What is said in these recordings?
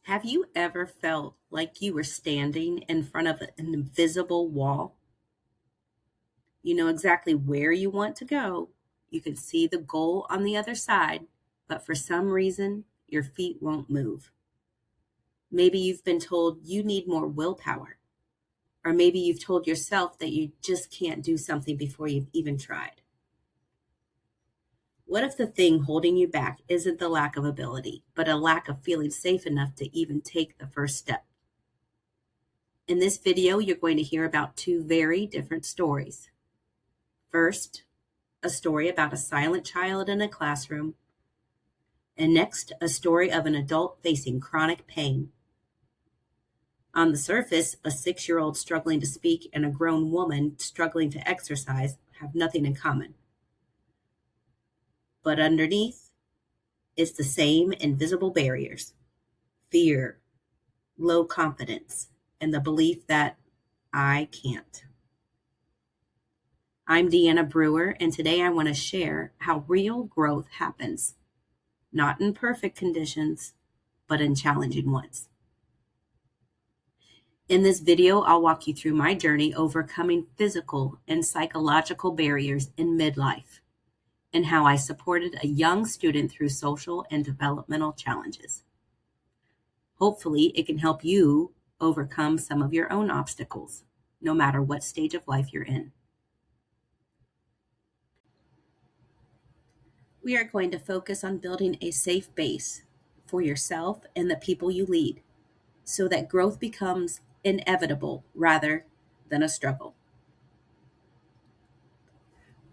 Have you ever felt like you were standing in front of an invisible wall? You know exactly where you want to go. You can see the goal on the other side, but for some reason, your feet won't move. Maybe you've been told you need more willpower, or maybe you've told yourself that you just can't do something before you've even tried. What if the thing holding you back isn't the lack of ability, but a lack of feeling safe enough to even take the first step? In this video, you're going to hear about two very different stories. First, a story about a silent child in a classroom, and next, a story of an adult facing chronic pain. On the surface, a 6-year-old struggling to speak and a grown woman struggling to exercise have nothing in common. But underneath is the same invisible barriers: fear, low confidence, and the belief that I can't. I'm Deanna Brewer, and today I want to share how real growth happens, not in perfect conditions, but in challenging ones. In this video, I'll walk you through my journey overcoming physical and psychological barriers in midlife and how I supported a young student through social and developmental challenges. Hopefully, it can help you overcome some of your own obstacles, no matter what stage of life you're in. We are going to focus on building a safe base for yourself and the people you lead so that growth becomes inevitable rather than a struggle.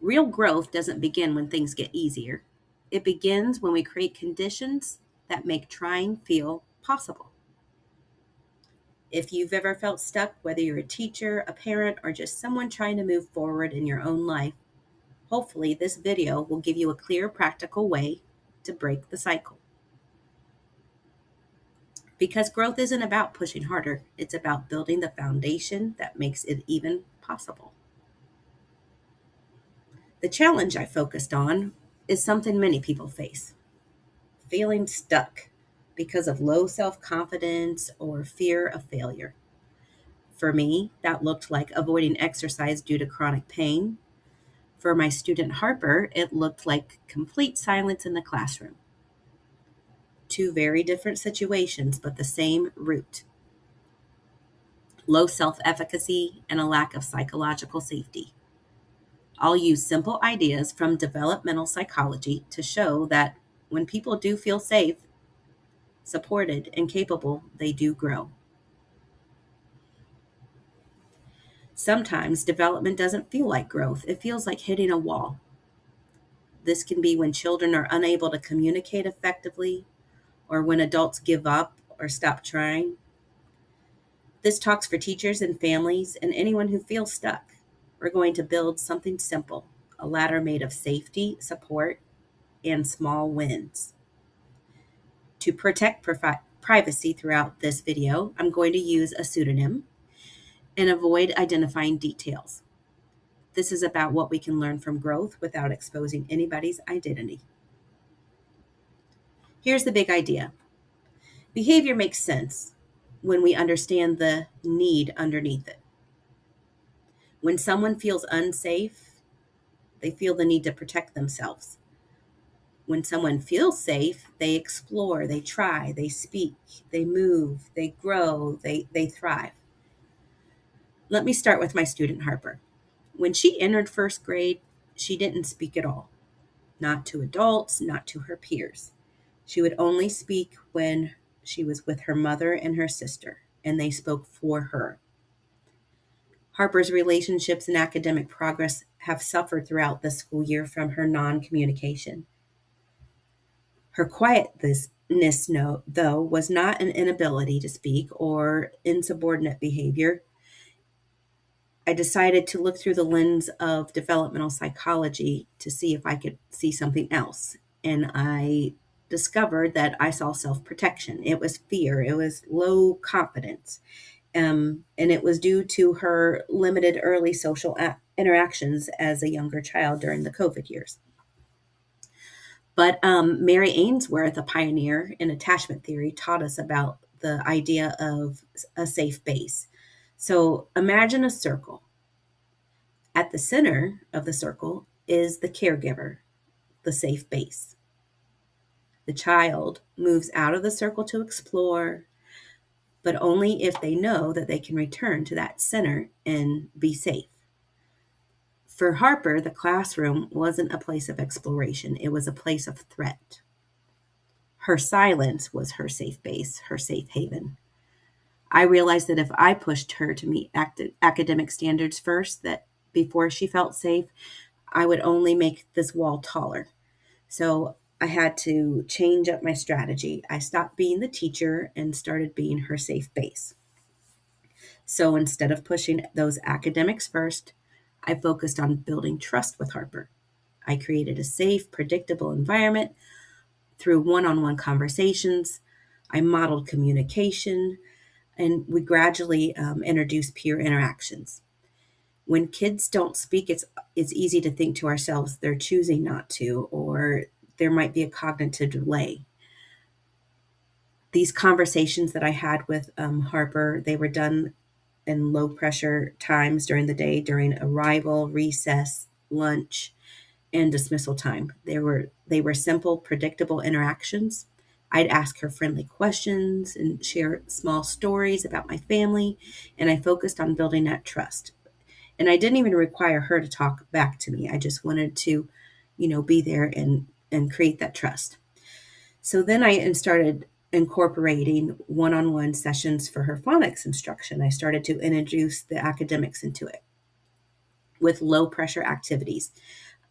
Real growth doesn't begin when things get easier. It begins when we create conditions that make trying feel possible. If you've ever felt stuck, whether you're a teacher, a parent, or just someone trying to move forward in your own life, hopefully this video will give you a clear, practical way to break the cycle. Because growth isn't about pushing harder, it's about building the foundation that makes it even possible. The challenge I focused on is something many people face: feeling stuck because of low self confidence or fear of failure. For me, that looked like avoiding exercise due to chronic pain. For my student Harper, it looked like complete silence in the classroom. Two very different situations, but the same root: low self efficacy and a lack of psychological safety. I'll use simple ideas from developmental psychology to show that when people do feel safe, supported, and capable, they do grow. Sometimes development doesn't feel like growth, it feels like hitting a wall. This can be when children are unable to communicate effectively, or when adults give up or stop trying. This talks for teachers and families and anyone who feels stuck. We're going to build something simple: a ladder made of safety, support, and small wins. To protect privacy throughout this video, I'm going to use a pseudonym and avoid identifying details. This is about what we can learn from growth without exposing anybody's identity. Here's the big idea: behavior makes sense when we understand the need underneath it. When someone feels unsafe, they feel the need to protect themselves. When someone feels safe, they explore, they try, they speak, they move, they grow, they thrive. Let me start with my student Harper. When she entered first grade, she didn't speak at all, not to adults, not to her peers. She would only speak when she was with her mother and her sister, and they spoke for her. Harper's relationships and academic progress have suffered throughout the school year from her non communication. Her quietness, though, was not an inability to speak or insubordinate behavior. I decided to look through the lens of developmental psychology to see if I could see something else. And I discovered that I saw self protection. It was fear, it was low confidence. And it was due to her limited early social interactions as a younger child during the COVID years. But Mary Ainsworth, a pioneer in attachment theory, taught us about the idea of a safe base. So imagine a circle. At the center of the circle is the caregiver, the safe base. The child moves out of the circle to explore, but only if they know that they can return to that center and be safe. For Harper, the classroom wasn't a place of exploration, it was a place of threat. Her silence was her safe base, her safe haven. I realized that if I pushed her to meet academic standards first, that before she felt safe, I would only make this wall taller. So I had to change up my strategy. I stopped being the teacher and started being her safe base. So instead of pushing those academics first, I focused on building trust with Harper. I created a safe, predictable environment through one on one conversations. I modeled communication, and we gradually introduced peer interactions. When kids don't speak, it's easy to think to ourselves they're choosing not to, or there might be a cognitive delay. These conversations that I had with Harper, they were done in low pressure times during the day, during arrival, recess, lunch, and dismissal time. They were simple, predictable interactions. I'd ask her friendly questions and share small stories about my family, and I focused on building that trust. And I didn't even require her to talk back to me. I just wanted to, be there and create that trust. So then I started incorporating one-on-one sessions for her phonics instruction. I started to introduce the academics into it with low pressure activities.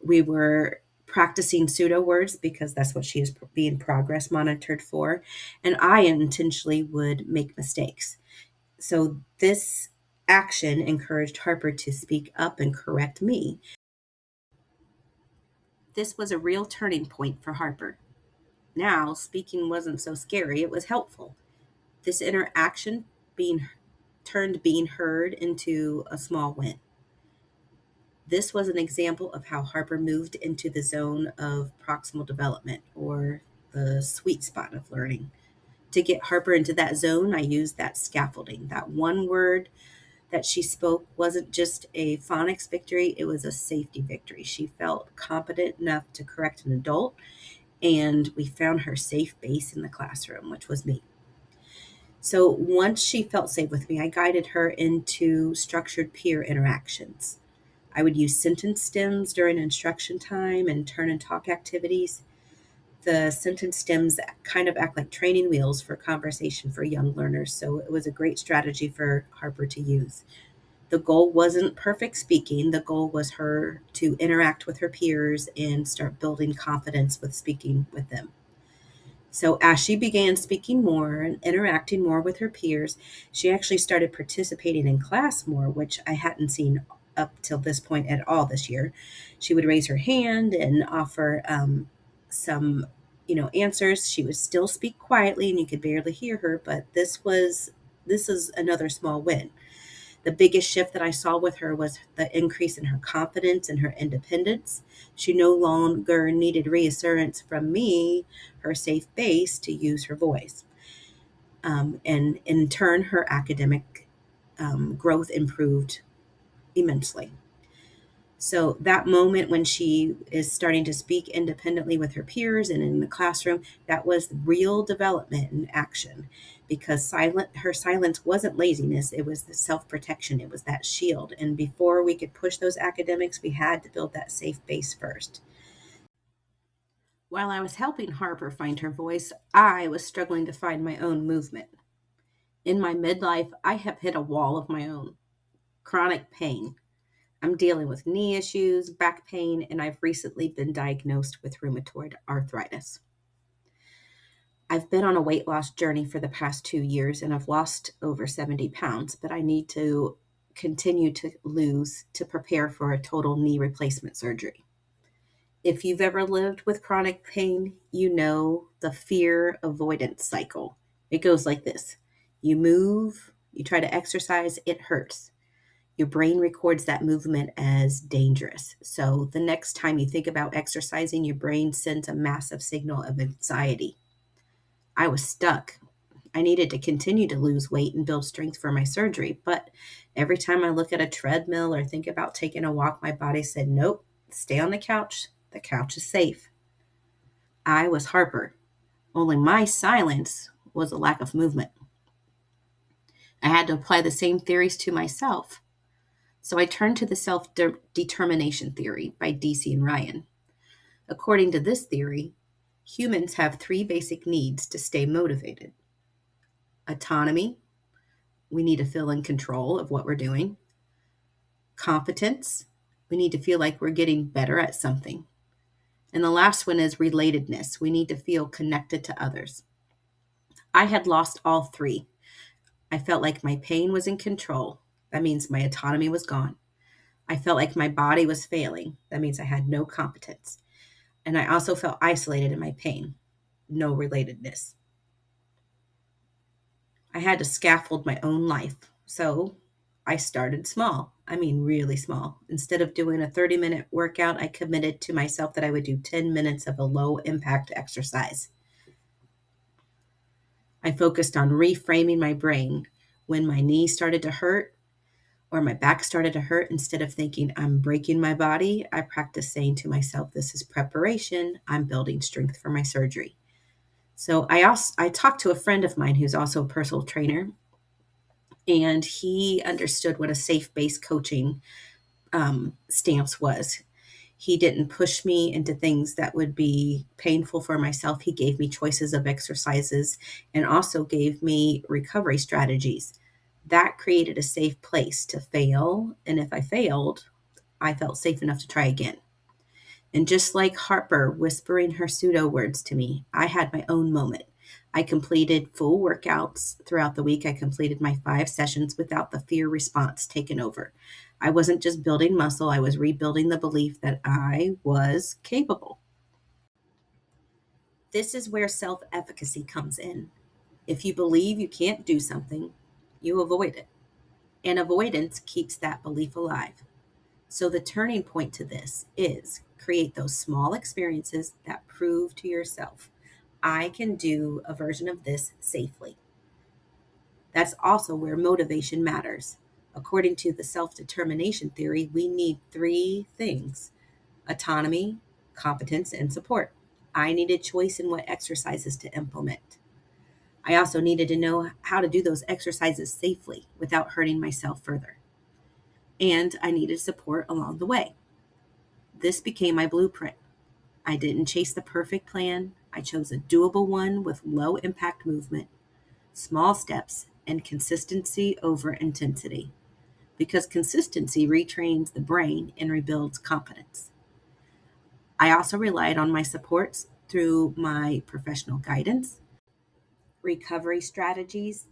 We were practicing pseudo words because that's what she is being progress monitored for. And I intentionally would make mistakes. So this action encouraged Harper to speak up and correct me. This was a real turning point for Harper. Now, speaking wasn't so scary, it was helpful. This interaction being turned being heard into a small win. This was an example of how Harper moved into the zone of proximal development, or the sweet spot of learning. To get Harper into that zone, I used that scaffolding. That one word that she spoke wasn't just a phonics victory, it was a safety victory. She felt competent enough to correct an adult, and we found her safe base in the classroom, which was me. So once she felt safe with me, I guided her into structured peer interactions. I would use sentence stems during instruction time and turn and talk activities. The sentence stems kind of act like training wheels for conversation for young learners, so it was a great strategy for Harper to use. The goal wasn't perfect speaking. The goal was her to interact with her peers and start building confidence with speaking with them. So as she began speaking more and interacting more with her peers, she actually started participating in class more, which I hadn't seen up till this point at all this year. She would raise her hand and offer some, answers. She would still speak quietly, and you could barely hear her. But this is another small win. The biggest shift that I saw with her was the increase in her confidence and her independence. She no longer needed reassurance from me, her safe base, to use her voice. And in turn, her academic growth improved immensely. So that moment when she is starting to speak independently with her peers and in the classroom, that was real development in action, because her silence wasn't laziness, it was the self-protection, it was that shield. And before we could push those academics, we had to build that safe base first. While I was helping Harper find her voice, I was struggling to find my own movement. In my midlife, I have hit a wall of my own. Chronic pain. I'm dealing with knee issues, back pain, and I've recently been diagnosed with rheumatoid arthritis. I've been on a weight loss journey for the past 2 years, and I've lost over 70 pounds, but I need to continue to lose to prepare for a total knee replacement surgery. If you've ever lived with chronic pain, you know the fear avoidance cycle. It goes like this. You move, you try to exercise, it hurts. Your brain records that movement as dangerous. So the next time you think about exercising, your brain sends a massive signal of anxiety. I was stuck. I needed to continue to lose weight and build strength for my surgery. But every time I look at a treadmill or think about taking a walk, my body said, nope, stay on the couch. The couch is safe. I was Harper, only my silence was a lack of movement. I had to apply the same theories to myself. So I turned to the self-determination theory by DC and Ryan. According to this theory, humans have three basic needs to stay motivated: autonomy, we need to feel in control of what we're doing; competence, we need to feel like we're getting better at something; and the last one is relatedness, we need to feel connected to others. I had lost all three. I felt like my pain was in control. That means my autonomy was gone. I felt like my body was failing. That means I had no competence. And I also felt isolated in my pain. No relatedness. I had to scaffold my own life. So I started small. I mean, really small. Instead of doing a 30-minute workout, I committed to myself that I would do 10 minutes of a low impact exercise. I focused on reframing my brain. When my knees started to hurt or my back started to hurt, instead of thinking I'm breaking my body, I practiced saying to myself, this is preparation. I'm building strength for my surgery. So I talked to a friend of mine who's also a personal trainer, and he understood what a safe-based coaching stance was. He didn't push me into things that would be painful for myself. He gave me choices of exercises and also gave me recovery strategies. That created a safe place to fail. And if I failed, I felt safe enough to try again. And just like Harper whispering her pseudo words to me, I had my own moment. I completed full workouts throughout the week. I completed my 5 sessions without the fear response taken over. I wasn't just building muscle, I was rebuilding the belief that I was capable. This is where self-efficacy comes in. If you believe you can't do something, you avoid it. And avoidance keeps that belief alive. So the turning point to this is create those small experiences that prove to yourself, I can do a version of this safely. That's also where motivation matters. According to the self-determination theory, we need 3 things: autonomy, competence, and support. I needed choice in what exercises to implement. I also needed to know how to do those exercises safely without hurting myself further. And I needed support along the way. This became my blueprint. I didn't chase the perfect plan. I chose a doable one with low impact movement, small steps, and consistency over intensity. Because consistency retrains the brain and rebuilds confidence. I also relied on my supports through my professional guidance, recovery strategies,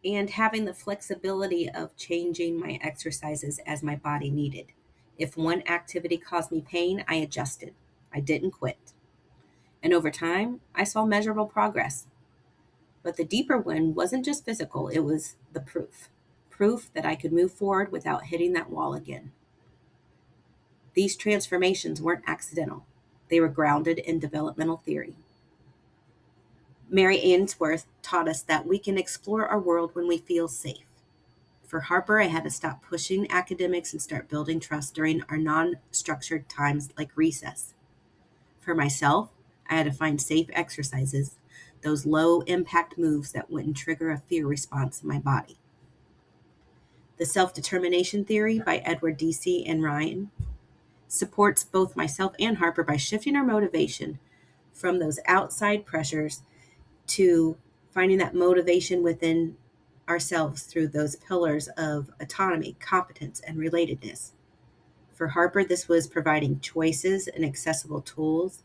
and having the flexibility of changing my exercises as my body needed. If one activity caused me pain, I adjusted. I didn't quit. And over time, I saw measurable progress. But the deeper one wasn't just physical, it was the proof. Proof that I could move forward without hitting that wall again. These transformations weren't accidental. They were grounded in developmental theory. Mary Ainsworth taught us that we can explore our world when we feel safe. For Harper, I had to stop pushing academics and start building trust during our non-structured times like recess. For myself, I had to find safe exercises, those low-impact moves that wouldn't trigger a fear response in my body. The Self-Determination Theory by Edward DC and Ryan supports both myself and Harper by shifting our motivation from those outside pressures to finding that motivation within ourselves through those pillars of autonomy, competence, and relatedness. For Harper, this was providing choices and accessible tools,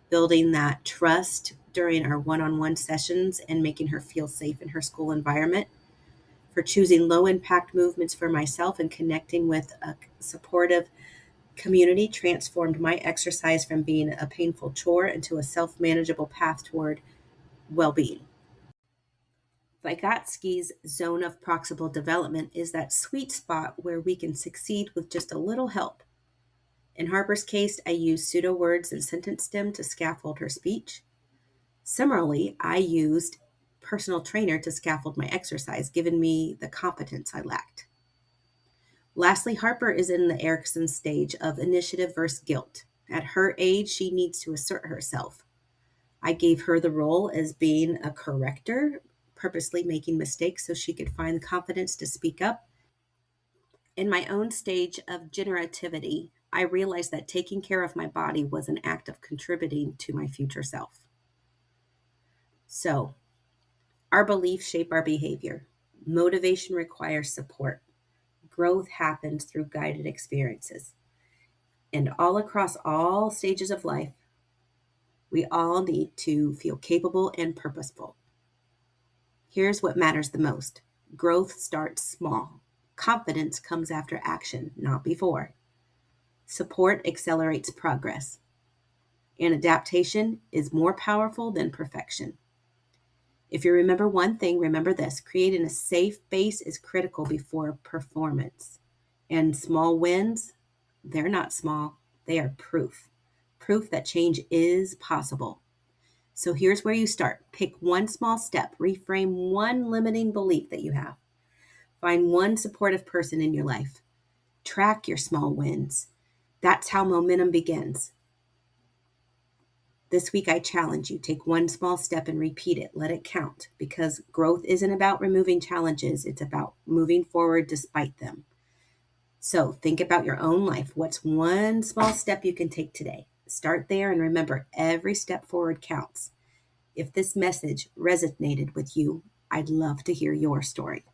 building that trust during our one-on-one sessions, and making her feel safe in her school environment. For choosing low-impact movements for myself and connecting with a supportive community transformed my exercise from being a painful chore into a self-manageable path toward well-being. Vygotsky's zone of proximal development is that sweet spot where we can succeed with just a little help. In Harper's case, I used pseudo words and sentence stem to scaffold her speech. Similarly, I used personal trainer to scaffold my exercise, giving me the competence I lacked. Lastly, Harper is in the Erikson stage of initiative versus guilt. At her age, she needs to assert herself. I gave her the role as being a corrector, purposely making mistakes so she could find the confidence to speak up. In my own stage of generativity, I realized that taking care of my body was an act of contributing to my future self. So, our beliefs shape our behavior. Motivation requires support. Growth happens through guided experiences. And all across all stages of life, we all need to feel capable and purposeful. Here's what matters the most. Growth starts small. Confidence comes after action, not before. Support accelerates progress. And adaptation is more powerful than perfection. If you remember one thing, remember this. Creating a safe base is critical before performance. And small wins, they're not small. They are proof. Proof that change is possible. So here's where you start. Pick one small step. Reframe one limiting belief that you have. Find one supportive person in your life. Track your small wins. That's how momentum begins. This week, I challenge you, take one small step and repeat it. Let it count, because growth isn't about removing challenges. It's about moving forward despite them. So think about your own life. What's one small step you can take today? Start there, and remember, every step forward counts. If this message resonated with you, I'd love to hear your story.